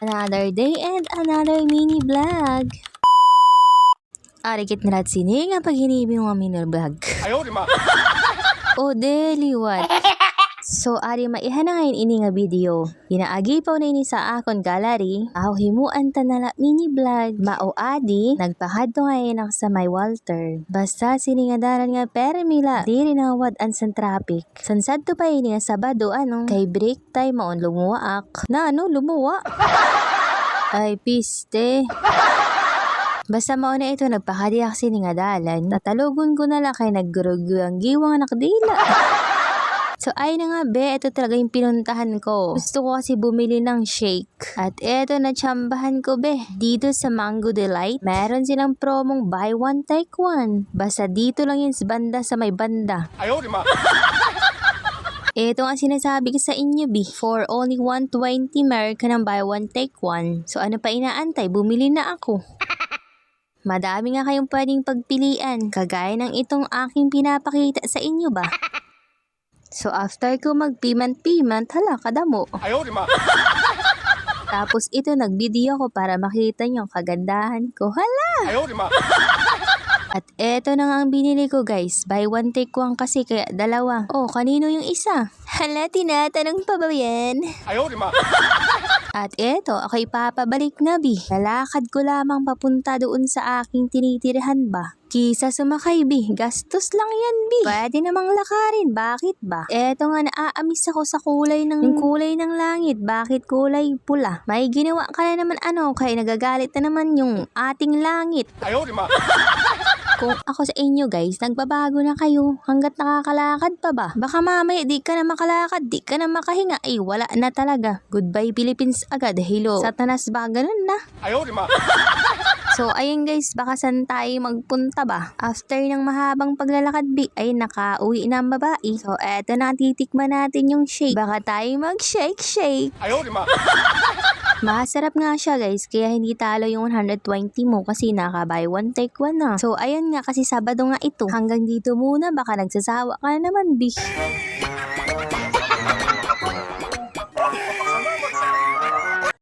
Another day and another mini vlog. Arikit na sini nga pag hinibing mga mini vlog. O deliwat. So ari maihan na ngayon ini nga video. Ginaagipaw na ini sa akon gallery. Aw himuan ta na mini vlog. Mao adi nagpahadto ngayon ako sa may Walter. Basta sini nga daran nga permila diri na wad-an sa traffic. Sansad to pa ini nga Sabado kay break time maon lumuwaak. Na lumuwa. Ay piste. Basta mao na ito nagpakadiak sini nga dalan. Tatalogon ko na lang kay naggurugyo ang giwang nakdila. So ay na nga be, ito talaga yung pinuntahan ko. Gusto ko kasi bumili ng shake. At eto na tsambahan ko be. Dito sa Mango Delight, meron silang promong buy one take one. Basta dito lang yun sa banda sa may banda. Ito nga sinasabi ko sa inyo be. For only 120 meron ka ng buy one take one. So ano pa inaantay? Bumili na ako. Madami nga kayong pwedeng pagpilian. Kagaya ng itong aking pinapakita sa inyo ba? So after ko magpimant-pimant, hala kadamo. Tapos ito nagvideo ko para makita niyo ang kagandahan ko. Hala! At eto na nga ang binili ko guys. Buy one take one kasi kaya dalawa. Oh, kanino yung isa? Hala, tinatanong pa ba yan? At eto, ako'y papabalik na bi. Lalakad ko lamang papunta doon sa aking tinitirahan ba. Kisa sumakay bi, gastos lang yan bi. Pwede namang lakarin, bakit ba? Eto nga naaamis ako sa kulay ng langit. Bakit kulay pula? May ginawa ka na naman kaya nagagalit na naman yung ating langit. Kung ako sa inyo guys, nagbabago na kayo hanggat nakakalakad pa ba? Baka mamaya di ka na makalakad, di ka na makahinga, ay wala na talaga. Goodbye Philippines agad, hello. Satanas ba? Ganun na. So ayun guys, baka saan tayo magpunta ba? After ng mahabang paglalakad bi, ay nakauwi na ang babae. So eto na, titikman natin yung shake. Baka tayo mag-shake. Masarap nga siya guys, kaya hindi talo yung 120 mo kasi naka-buy one take one na. So ayun nga kasi Sabado nga ito. Hanggang dito muna, baka nagsasawa ka na naman bi.